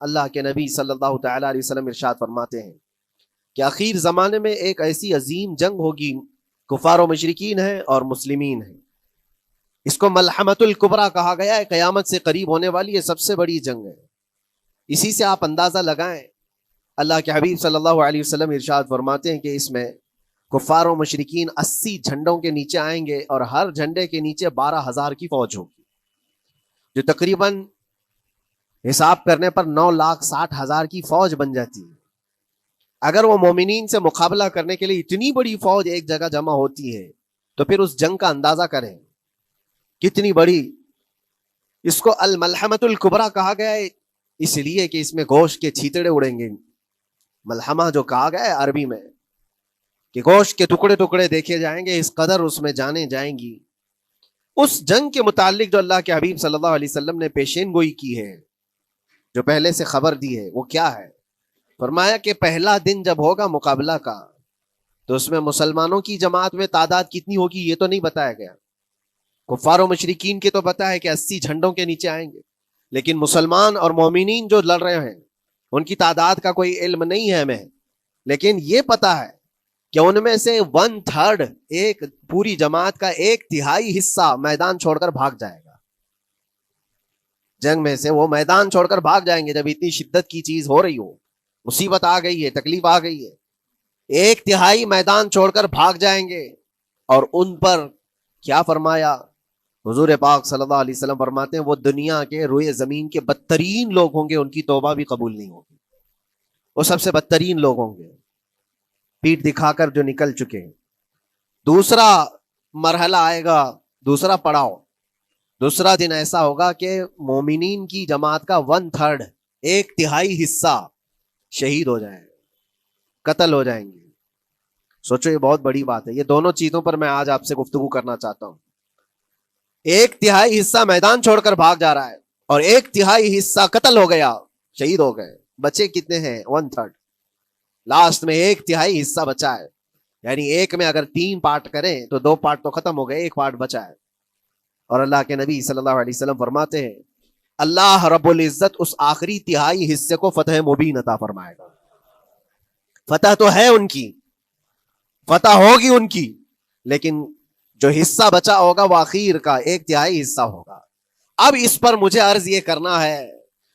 اللہ کے نبی صلی اللہ تعالی علیہ وسلم ارشاد فرماتے ہیں کہ آخر زمانے میں ایک ایسی عظیم جنگ ہوگی، کفار و مشرکین ہیں اور مسلمین ہیں. اس کو ملحمۃ الکبریٰ کہا گیا ہے، قیامت سے قریب ہونے والی یہ سب سے بڑی جنگ ہے. اسی سے آپ اندازہ لگائیں، اللہ کے حبیب صلی اللہ علیہ وسلم ارشاد فرماتے ہیں کہ اس میں کفار و مشرکین 80 جھنڈوں کے نیچے آئیں گے اور ہر جھنڈے کے نیچے 12,000 کی فوج ہوگی، جو تقریباً حساب کرنے پر 9,60,000 کی فوج بن جاتی ہے. اگر وہ مومنین سے مقابلہ کرنے کے لیے اتنی بڑی فوج ایک جگہ جمع ہوتی ہے تو پھر اس جنگ کا اندازہ کریں کتنی بڑی. اس کو الملحمۃ الکبریٰ کہا گیا ہے اس لیے کہ اس میں گوشت کے چھیتڑے اڑیں گے. ملحمہ جو کہا گیا ہے عربی میں کہ گوشت کے ٹکڑے ٹکڑے دیکھے جائیں گے، اس قدر اس میں جانے جائیں گی. اس جنگ کے متعلق جو اللہ کے حبیب صلی اللہ علیہ وسلم نے پیشین گوئی کی ہے، جو پہلے سے خبر دی ہے، وہ کیا ہے؟ فرمایا کہ پہلا دن جب ہوگا مقابلہ کا تو اس میں مسلمانوں کی جماعت میں تعداد کتنی ہوگی یہ تو نہیں بتایا گیا. کفار و مشرکین کے تو پتا ہے کہ 80 جھنڈوں کے نیچے آئیں گے، لیکن مسلمان اور مومنین جو لڑ رہے ہیں ان کی تعداد کا کوئی علم نہیں ہے ہمیں. لیکن یہ پتا ہے کہ ان میں سے 1/3 ایک پوری جماعت کا 1/3 حصہ میدان چھوڑ کر بھاگ جائے گا. جنگ میں سے وہ میدان چھوڑ کر بھاگ جائیں گے جب اتنی شدت کی چیز ہو رہی ہو، مصیبت آ گئی ہے، تکلیف آ گئی ہے. 1/3 میدان چھوڑ کر بھاگ جائیں گے. اور ان پر کیا فرمایا حضور پاک صلی اللہ علیہ وسلم؟ فرماتے ہیں وہ دنیا کے روئے زمین کے بدترین لوگ ہوں گے، ان کی توبہ بھی قبول نہیں ہوگی. وہ سب سے بدترین لوگ ہوں گے، پیٹ دکھا کر جو نکل چکے. دوسرا مرحلہ آئے گا، دوسرا پڑاؤ، دوسرا دن ایسا ہوگا کہ مومنین کی جماعت کا 1/3 1/3 حصہ شہید ہو جائے، قتل ہو جائیں گے. سوچو یہ بہت بڑی بات ہے. یہ دونوں چیزوں پر میں آج آپ سے گفتگو کرنا چاہتا ہوں. 1/3 حصہ میدان چھوڑ کر بھاگ جا رہا ہے اور 1/3 حصہ قتل ہو گیا، شہید ہو گئے. بچے کتنے ہیں؟ 1/3. لاسٹ میں 1/3 حصہ بچا ہے. یعنی ایک میں اگر 3 پارٹ کریں تو 2 پارٹ تو ختم ہو گئے، 1 پارٹ بچا ہے. اور اللہ کے نبی صلی اللہ علیہ وسلم فرماتے ہیں اللہ رب العزت اس آخری تہائی حصے کو فتح مبین عطا فرمائے گا. فتح تو ہے ان کی، فتح ہوگی ان کی، لیکن جو حصہ بچا ہوگا وہ آخر کا 1/3 حصہ ہوگا. اب اس پر مجھے عرض یہ کرنا ہے،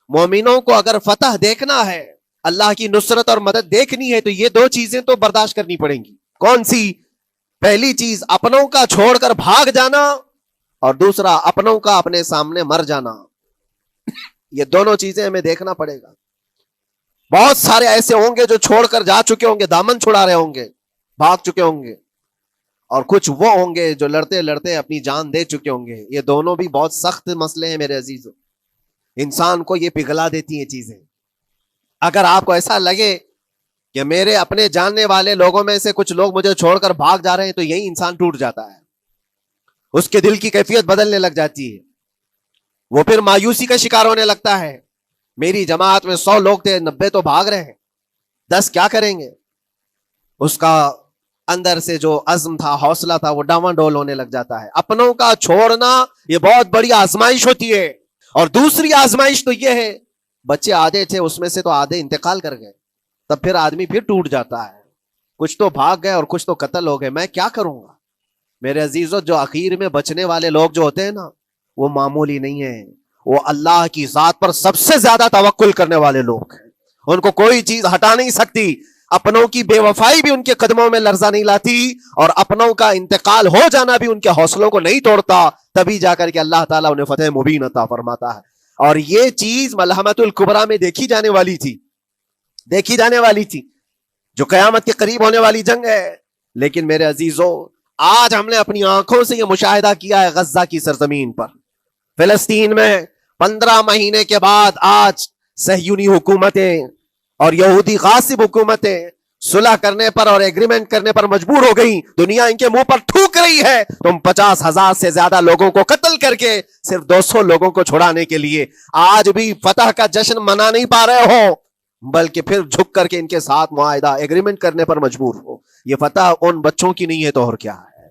مومنوں کو اگر فتح دیکھنا ہے، اللہ کی نصرت اور مدد دیکھنی ہے، تو یہ 2 چیزیں تو برداشت کرنی پڑیں گی. کون سی؟ پہلی چیز اپنوں کا چھوڑ کر بھاگ جانا، اور دوسرا اپنوں کا اپنے سامنے مر جانا. یہ دونوں چیزیں ہمیں دیکھنا پڑے گا. بہت سارے ایسے ہوں گے جو چھوڑ کر جا چکے ہوں گے، دامن چھڑا رہے ہوں گے، بھاگ چکے ہوں گے، اور کچھ وہ ہوں گے جو لڑتے لڑتے اپنی جان دے چکے ہوں گے. یہ دونوں بھی بہت سخت مسئلے ہیں میرے عزیزو. انسان کو یہ پگھلا دیتی ہیں چیزیں. اگر آپ کو ایسا لگے کہ میرے اپنے جاننے والے لوگوں میں سے کچھ لوگ مجھے چھوڑ کر بھاگ جا رہے ہیں، تو یہی انسان ٹوٹ جاتا ہے، اس کے دل کی کیفیت بدلنے لگ جاتی ہے. وہ پھر مایوسی کا شکار ہونے لگتا ہے. میری جماعت میں 100 لوگ تھے، 90 تو بھاگ رہے ہیں، 10 کیا کریں گے؟ اس کا اندر سے جو عزم تھا، حوصلہ تھا، وہ ڈاواں ڈول ہونے لگ جاتا ہے. اپنوں کا چھوڑنا یہ بہت بڑی آزمائش ہوتی ہے. اور دوسری آزمائش تو یہ ہے، بچے آدھے تھے، اس میں سے تو آدھے انتقال کر گئے، تب پھر آدمی پھر ٹوٹ جاتا ہے. کچھ تو بھاگ گئے اور کچھ تو قتل ہو گئے. میں کیا کروں گا؟ میرے عزیزو، جو اخیر میں بچنے والے لوگ جو ہوتے ہیں نا، وہ معمولی نہیں ہیں. وہ اللہ کی ذات پر سب سے زیادہ توکل کرنے والے لوگ ہیں. ان کو کوئی چیز ہٹا نہیں سکتی. اپنوں کی بے وفائی بھی ان کے قدموں میں لرزہ نہیں لاتی، اور اپنوں کا انتقال ہو جانا بھی ان کے حوصلوں کو نہیں توڑتا. تبھی جا کر کے اللہ تعالیٰ انہیں فتح مبین عطا فرماتا ہے. اور یہ چیز ملحمۃ الکبریٰ میں دیکھی جانے والی تھی، جو قیامت کے قریب ہونے والی جنگ ہے. لیکن میرے عزیزو، آج ہم نے اپنی آنکھوں سے یہ مشاہدہ کیا ہے غزہ کی سرزمین پر، فلسطین میں 15 مہینے کے بعد آج صہیونی حکومتیں اور یہودی غاصب حکومتیں صلح کرنے پر اور ایگریمنٹ کرنے پر مجبور ہو گئیں. دنیا ان کے منہ پر تھوک رہی ہے. تم 50,000 سے زیادہ لوگوں کو قتل کر کے صرف 200 لوگوں کو چھڑانے کے لیے آج بھی فتح کا جشن منا نہیں پا رہے ہو، بلکہ پھر جھک کر کے ان کے ساتھ معاہدہ ایگریمنٹ کرنے پر مجبور ہو. یہ فتح ان بچوں کی نہیں ہے تو اور کیا ہے،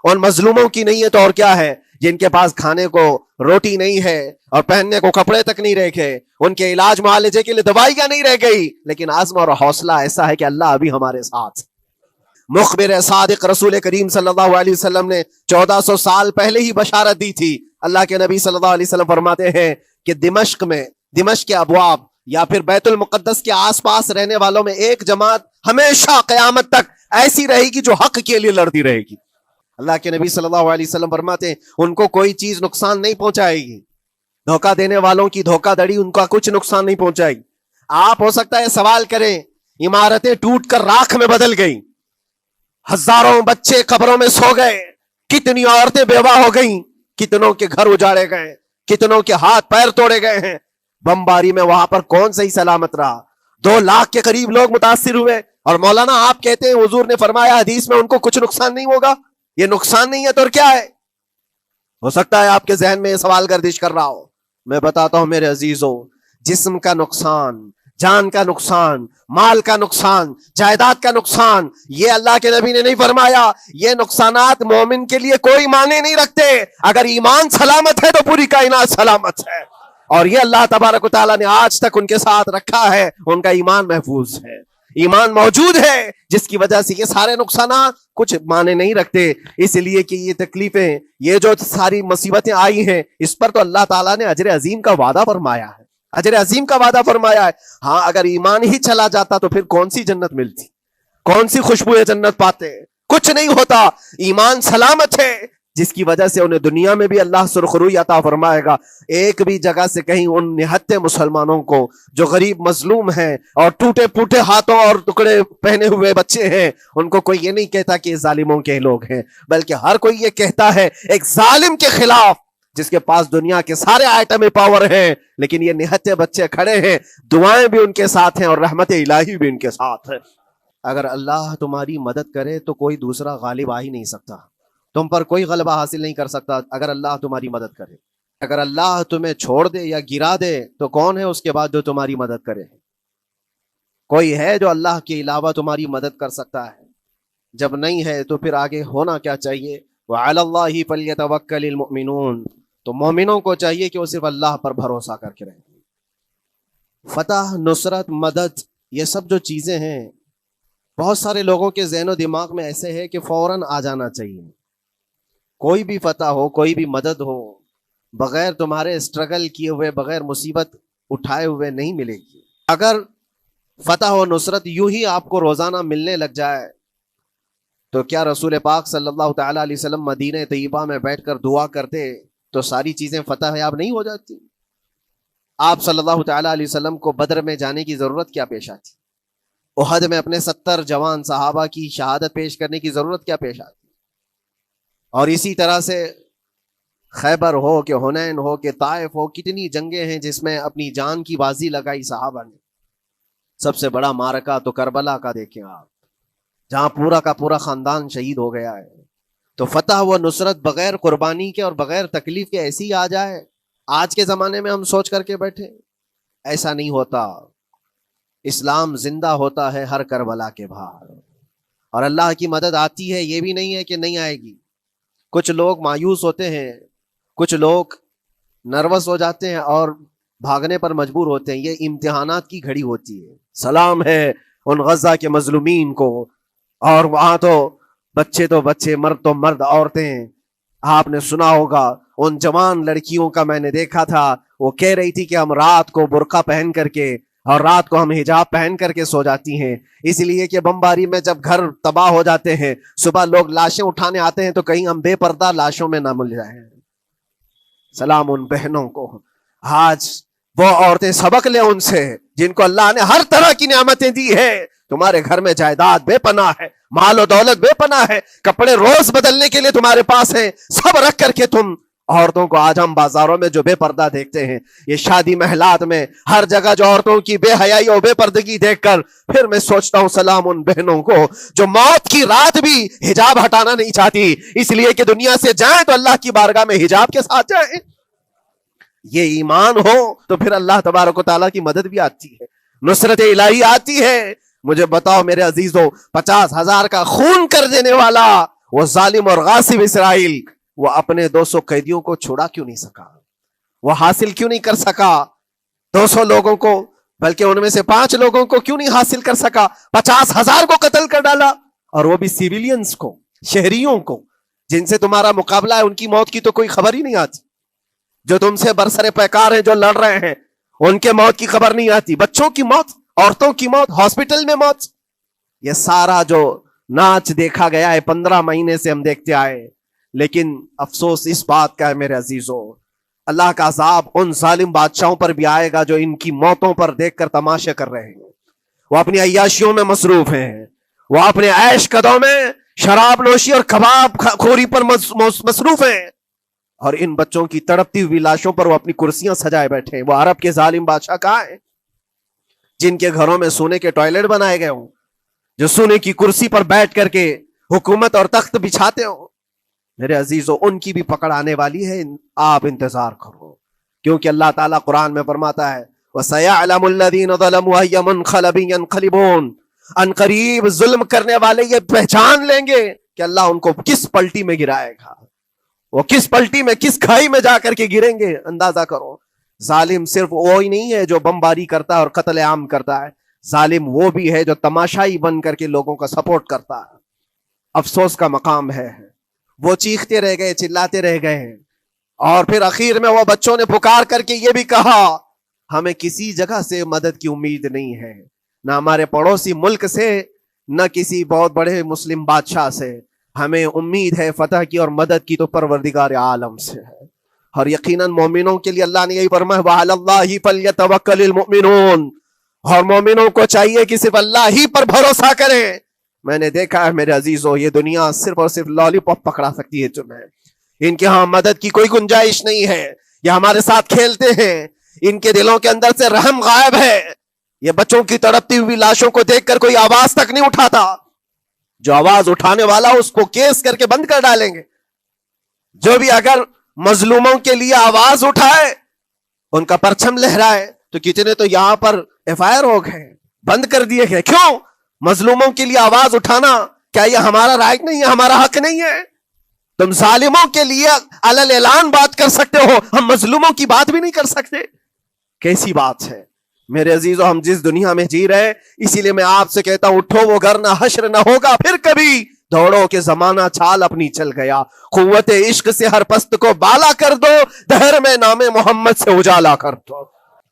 ان مظلوموں کی نہیں ہے تو اور کیا ہے. جن کے پاس کھانے کو روٹی نہیں ہے اور پہننے کو کپڑے تک نہیں رکھے، ان کے علاج معالجے کے لیے دوائیاں نہیں رہ گئی، لیکن عزم اور حوصلہ ایسا ہے کہ اللہ ابھی ہمارے ساتھ۔ مخبر صادق رسول کریم صلی اللہ علیہ وسلم نے 1400 سال پہلے ہی بشارت دی تھی۔ اللہ کے نبی صلی اللہ علیہ وسلم فرماتے ہیں کہ دمشق کے ابواب یا پھر بیت المقدس کے آس پاس رہنے والوں میں ایک جماعت ہمیشہ قیامت تک ایسی رہے گی جو حق کے لیے لڑتی رہے گی۔ اللہ کے نبی صلی اللہ علیہ وسلم فرماتے ہیں ان کو کوئی چیز نقصان نہیں پہنچائے گی، دھوکہ دینے والوں کی دھوکہ دڑی ان کا کچھ نقصان نہیں پہنچائے گی۔ آپ ہو سکتا ہے سوال کریں، عمارتیں ٹوٹ کر راکھ میں بدل گئیں، ہزاروں بچے قبروں میں سو گئے، کتنی عورتیں بیوہ ہو گئیں، کتنوں کے گھر اجاڑے گئے، کتنوں کے ہاتھ پیر توڑے گئے ہیں، بمباری میں وہاں پر کون صحیح سلامت رہا؟ 2 لاکھ کے قریب لوگ متاثر ہوئے، اور مولانا آپ کہتے ہیں حضور نے فرمایا حدیث میں ان کو کچھ نقصان نہیں ہوگا۔ یہ نقصان نہیں ہے تو کیا ہے؟ ہو سکتا ہے آپ کے ذہن میں یہ سوال گردش کر رہا ہو۔ میں بتاتا ہوں میرے عزیزوں، جسم کا نقصان، جان کا نقصان، مال کا نقصان، جائیداد کا نقصان، یہ اللہ کے نبی نے نہیں فرمایا۔ یہ نقصانات مومن کے لیے کوئی معنی نہیں رکھتے۔ اگر ایمان سلامت ہے تو پوری کائنات سلامت ہے، اور یہ اللہ تبارک و تعالیٰ نے آج تک ان کے ساتھ رکھا ہے، ان کا ایمان محفوظ ہے، ایمان موجود ہے، جس کی وجہ سے یہ سارے نقصانات کچھ معنی نہیں رکھتے۔ اس لیے کہ یہ تکلیفیں، یہ جو ساری مصیبتیں آئی ہیں، اس پر تو اللہ تعالیٰ نے اجر عظیم کا وعدہ فرمایا ہے، اجر عظیم کا وعدہ فرمایا ہے۔ ہاں اگر ایمان ہی چلا جاتا تو پھر کون سی جنت ملتی، کون سی خوشبو جنت پاتے؟ کچھ نہیں ہوتا۔ ایمان سلامت ہے، جس کی وجہ سے انہیں دنیا میں بھی اللہ سرخروئی عطا فرمائے گا۔ ایک بھی جگہ سے کہیں ان نہتے مسلمانوں کو جو غریب مظلوم ہیں اور ٹوٹے پھوٹے ہاتھوں اور ٹکڑے پہنے ہوئے بچے ہیں، ان کو کوئی یہ نہیں کہتا کہ یہ ظالموں کے لوگ ہیں، بلکہ ہر کوئی یہ کہتا ہے ایک ظالم کے خلاف جس کے پاس دنیا کے سارے آئٹم پاور ہیں، لیکن یہ نہتے بچے کھڑے ہیں، دعائیں بھی ان کے ساتھ ہیں اور رحمت الہی بھی ان کے ساتھ ہے۔ اگر اللہ تمہاری مدد کرے تو کوئی دوسرا غالب آ ہی نہیں سکتا، تم پر کوئی غلبہ حاصل نہیں کر سکتا اگر اللہ تمہاری مدد کرے۔ اگر اللہ تمہیں چھوڑ دے یا گرا دے تو کون ہے اس کے بعد جو تمہاری مدد کرے؟ کوئی ہے جو اللہ کے علاوہ تمہاری مدد کر سکتا ہے؟ جب نہیں ہے تو پھر آگے ہونا کیا چاہیے؟ وَعَلَى اللَّهِ فَلْيَتَوَكَّلِ الْمُؤْمِنُونَ، تو مومنوں کو چاہیے کہ وہ صرف اللہ پر بھروسہ کر کے رہیں۔ فتح، نصرت، مدد، یہ سب جو چیزیں ہیں، بہت سارے لوگوں کے ذہن و دماغ میں ایسے ہے کہ فوراً آ جانا چاہیے۔ کوئی بھی فتح ہو، کوئی بھی مدد ہو، بغیر تمہارے اسٹرگل کیے ہوئے، بغیر مصیبت اٹھائے ہوئے نہیں ملے گی۔ اگر فتح و نصرت یوں ہی آپ کو روزانہ ملنے لگ جائے تو کیا رسول پاک صلی اللہ تعالیٰ علیہ وسلم مدینہ طیبہ میں بیٹھ کر دعا کرتے تو ساری چیزیں فتح یاب نہیں ہو جاتی؟ آپ صلی اللہ تعالیٰ علیہ وسلم کو بدر میں جانے کی ضرورت کیا پیش آتی؟ احد میں اپنے 70 جوان صحابہ کی شہادت پیش کرنے کی ضرورت کیا پیش آتی؟ اور اسی طرح سے خیبر ہو کہ حنین ہو کہ طائف ہو، کتنی جنگیں ہیں جس میں اپنی جان کی بازی لگائی صحابہ نے۔ سب سے بڑا معرکہ تو کربلا کا دیکھیں آپ، جہاں پورا کا پورا خاندان شہید ہو گیا ہے۔ تو فتح و نصرت بغیر قربانی کے اور بغیر تکلیف کے ایسی آ جائے، آج کے زمانے میں ہم سوچ کر کے بیٹھے، ایسا نہیں ہوتا۔ اسلام زندہ ہوتا ہے ہر کربلا کے باہر، اور اللہ کی مدد آتی ہے، یہ بھی نہیں ہے کہ نہیں آئے گی۔ کچھ لوگ مایوس ہوتے ہیں، کچھ لوگ نروس ہو جاتے ہیں اور بھاگنے پر مجبور ہوتے ہیں۔ یہ امتحانات کی گھڑی ہوتی ہے۔ سلام ہے ان غزہ کے مظلومین کو، اور وہاں تو بچے، مرد تو مرد، عورتیں، آپ نے سنا ہوگا ان جوان لڑکیوں کا، میں نے دیکھا تھا، وہ کہہ رہی تھی کہ ہم رات کو برقع پہن کر کے اور رات کو ہم حجاب پہن کر کے سو جاتی ہیں، اس لیے کہ بمباری میں جب گھر تباہ ہو جاتے ہیں، صبح لوگ لاشیں اٹھانے آتے ہیں تو کہیں ہم بے پردہ لاشوں میں نہ مل جائیں۔ سلام ان بہنوں کو۔ آج وہ عورتیں سبق لیں ان سے جن کو اللہ نے ہر طرح کی نعمتیں دی ہے۔ تمہارے گھر میں جائیداد بے پناہ ہے، مال و دولت بے پناہ ہے، کپڑے روز بدلنے کے لیے تمہارے پاس ہیں، سب رکھ کر کے تم عورتوں کو آج ہم بازاروں میں جو بے پردہ دیکھتے ہیں، یہ شادی محلات میں ہر جگہ جو عورتوں کی بے حیائی اور بے پردگی دیکھ کر پھر میں سوچتا ہوں سلام ان بہنوں کو جو موت کی رات بھی حجاب ہٹانا نہیں چاہتی، اس لیے کہ دنیا سے جائیں تو اللہ کی بارگاہ میں حجاب کے ساتھ جائیں۔ یہ ایمان ہو تو پھر اللہ تبارک و تعالیٰ کی مدد بھی آتی ہے، نصرت الہی آتی ہے۔ مجھے بتاؤ میرے عزیزوں، 50,000 کا خون کر دینے والا وہ ظالم اور غاصب اسرائیل، وہ اپنے 200 قیدیوں کو چھڑا کیوں نہیں سکا؟ وہ حاصل کیوں نہیں کر سکا 200 لوگوں کو؟ بلکہ ان میں سے 5 لوگوں کو کیوں نہیں حاصل کر سکا؟ 50,000 کو قتل کر ڈالا، اور وہ بھی سیویلینز کو، شہریوں کو، جن سے تمہارا مقابلہ ہے، ان کی موت کی تو کوئی خبر ہی نہیں آتی۔ جو تم سے برسر پیکار ہیں، جو لڑ رہے ہیں، ان کے موت کی خبر نہیں آتی۔ بچوں کی موت، عورتوں کی موت، ہاسپٹل میں موت، یہ سارا جو ناچ دیکھا گیا ہے 15 مہینے سے ہم دیکھتے آئے۔ لیکن افسوس اس بات کا ہے میرے عزیزوں، اللہ کا عذاب ان ظالم بادشاہوں پر بھی آئے گا جو ان کی موتوں پر دیکھ کر تماشے کر رہے ہیں۔ وہ اپنی عیاشیوں میں مصروف ہیں، وہ اپنے عیش قدوں میں شراب نوشی اور کباب خوری پر مصروف ہیں، اور ان بچوں کی تڑپتی ہوئی لاشوں پر وہ اپنی کرسیاں سجائے بیٹھے ہیں۔ وہ عرب کے ظالم بادشاہ کہاں ہیں جن کے گھروں میں سونے کے ٹوائلٹ بنائے گئے ہوں، جو سونے کی کرسی پر بیٹھ کر کے حکومت اور تخت بچھاتے ہوں؟ میرے عزیزوں، ان کی بھی پکڑ آنے والی ہے، آپ انتظار کرو، کیونکہ اللہ تعالیٰ قرآن میں فرماتا ہے وَسَيَعْلَمُ الَّذِينَ ظَلَمُوا أَيَّ مُنْقَلَبٍ يَنْقَلِبُونَ، ان قریب ظلم کرنے والے یہ پہچان لیں گے کہ اللہ ان کو کس پلٹی میں گرائے گا، وہ کس پلٹی میں، کس کھائی میں جا کر کے گریں گے۔ اندازہ کرو، ظالم صرف وہی نہیں ہے جو بمباری کرتا ہے اور قتل عام کرتا ہے، ظالم وہ بھی ہے جو تماشائی بن کر کے لوگوں کا سپورٹ کرتا ہے۔ افسوس کا مقام ہے، وہ چیختے رہ گئے، چلاتے رہ گئے، اور پھر اخیر میں وہ بچوں نے پکار کر کے یہ بھی کہا ہمیں کسی جگہ سے مدد کی امید نہیں ہے، نہ ہمارے پڑوسی ملک سے، نہ کسی بہت بڑے مسلم بادشاہ سے، ہمیں امید ہے فتح کی اور مدد کی تو پروردگار عالم سے ہے۔ اور یقیناً مومنوں کے لیے اللہ نے یہی فرمایا وَعَلَى اللَّهِ فَلْيَتَوَكَّلِ الْمُؤْمِنُونَ، اور مومنوں کو چاہیے کہ صرف اللہ ہی پر بھروسہ کریں۔ میں نے دیکھا ہے میرے عزیزوں، یہ دنیا صرف اور صرف لالی پاپ پکڑا سکتی ہے تمہیں، ان کے ہاں مدد کی کوئی گنجائش نہیں ہے۔ یہ ہمارے ساتھ کھیلتے ہیں، ان کے دلوں کے اندر سے رحم غائب ہے۔ یہ بچوں کی تڑپتی ہوئی لاشوں کو دیکھ کر کوئی آواز تک نہیں اٹھاتا، جو آواز اٹھانے والا اس کو کیس کر کے بند کر ڈالیں گے۔ جو بھی اگر مظلوموں کے لیے آواز اٹھائے، ان کا پرچم لہرائے، تو کتنے تو یہاں پر FIR ہو گئے، بند کر دیے گئے۔ کیوں؟ مظلوموں کے لیے آواز اٹھانا کیا یہ ہمارا رائٹ نہیں ہے، ہمارا حق نہیں ہے؟ تم ظالموں کے لیے علل اعلان بات کر سکتے ہو، ہم مظلوموں کی بات بھی نہیں کر سکتے؟ کیسی بات ہے میرے عزیزو؟ ہم جس دنیا میں جی رہے، اسی لیے میں آپ سے کہتا ہوں اٹھو وہ گھر نہ حشر نہ ہوگا پھر کبھی، دوڑو کہ زمانہ چال اپنی چل گیا، قوت عشق سے ہر پست کو بالا کر دو، دہر میں نام محمد سے اجالا کر دو۔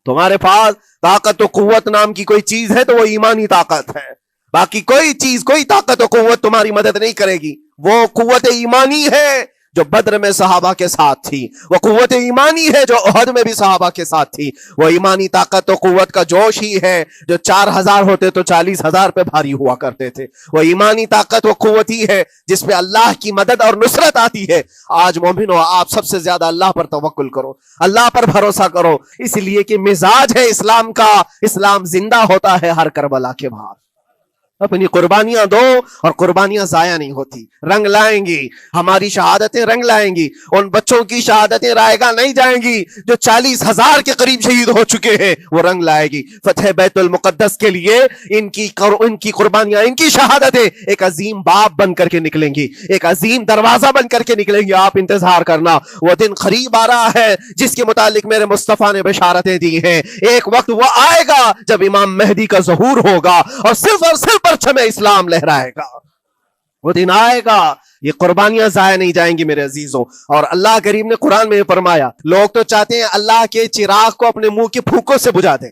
تمہارے پاس طاقت و قوت نام کی کوئی چیز ہے تو وہ ایمانی طاقت ہے، باقی کوئی چیز، کوئی طاقت و قوت تمہاری مدد نہیں کرے گی۔ وہ قوت ایمانی ہے جو بدر میں صحابہ کے ساتھ تھی، وہ قوت ایمانی ہے جو احد میں بھی صحابہ کے ساتھ تھی، وہ ایمانی طاقت و قوت کا جوش ہی ہے جو 4,000 ہوتے تو 40,000 پہ بھاری ہوا کرتے تھے، وہ ایمانی طاقت و قوت ہی ہے جس پہ اللہ کی مدد اور نصرت آتی ہے۔ آج مومنو، آپ سب سے زیادہ اللہ پر توکل کرو، اللہ پر بھروسہ کرو، اس لیے کہ مزاج ہے اسلام کا، اسلام زندہ ہوتا ہے ہر کربلا کے بعد۔ اپنی قربانیاں دو اور قربانیاں ضائع نہیں ہوتی، رنگ لائیں گی، ہماری شہادتیں رنگ لائیں گی، ان بچوں کی شہادتیں رائے گا نہیں جائیں گی جو 40,000 کے قریب شہید ہو چکے ہیں، وہ رنگ لائے گی۔ فتح بیت المقدس کے لیے ان کی قربانیاں، ان کی شہادتیں ایک عظیم باب بن کر کے نکلیں گی، ایک عظیم دروازہ بن کر کے نکلیں گی۔ آپ انتظار کرنا، وہ دن قریب آ رہا ہے جس کے متعلق میرے مصطفیٰ نے بشارتیں دی ہیں۔ ایک وقت وہ آئے گا جب امام مہدی کا ظہور ہوگا اور صرف پرچم اسلام لہرائے گا، وہ دن آئے گا، یہ قربانیاں ضائع نہیں جائیں گی میرے عزیزوں۔ اور اللہ کریم نے قرآن میں فرمایا، لوگ تو چاہتے ہیں اللہ کے چراغ کو اپنے منہ کے پھونکوں سے بجھا دیں،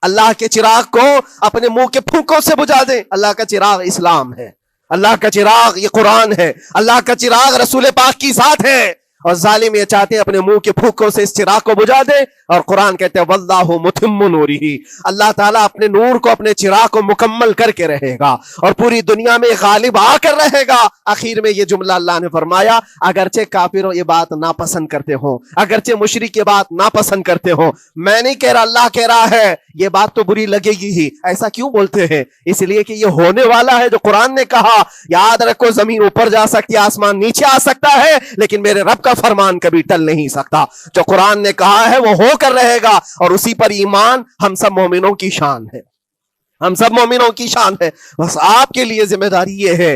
اللہ کے چراغ کو اپنے منہ کے پھونکوں سے بجھا دیں۔ اللہ کا چراغ اسلام ہے، اللہ کا چراغ یہ قرآن ہے، اللہ کا چراغ رسول پاک کی ذات ہے، اور ظالم یہ چاہتے ہیں اپنے منہ کے پھونکوں سے اس چراغ کو بجھا دے۔ اور قرآن کہتے ہیں واللہ متم نورہ، اللہ تعالیٰ اپنے نور کو، اپنے چراغ کو مکمل کر کے رہے گا اور پوری دنیا میں غالب آ کر رہے گا۔ آخر میں یہ جملہ اللہ نے فرمایا، اگرچہ کافروں یہ بات ناپسند کرتے ہوں، اگرچہ مشرک یہ بات ناپسند کرتے ہوں، میں نہیں کہہ رہا، اللہ کہہ رہا ہے یہ بات تو بری لگے گی ہی۔ ایسا کیوں بولتے ہیں؟ اس لیے کہ یہ ہونے والا ہے جو قرآن نے کہا۔ یاد رکھو، زمین اوپر جا سکتی ہے، آسمان نیچے آ سکتا ہے، لیکن میرے رب کا فرمان کبھی ٹل نہیں سکتا۔ جو قرآن نے کہا ہے وہ ہو کر رہے گا، اور اسی پر ایمان ہم سب مومنوں کی شان ہے، ہم سب مومنوں کی شان ہے۔ بس آپ کے لیے ذمہ داری یہ ہے،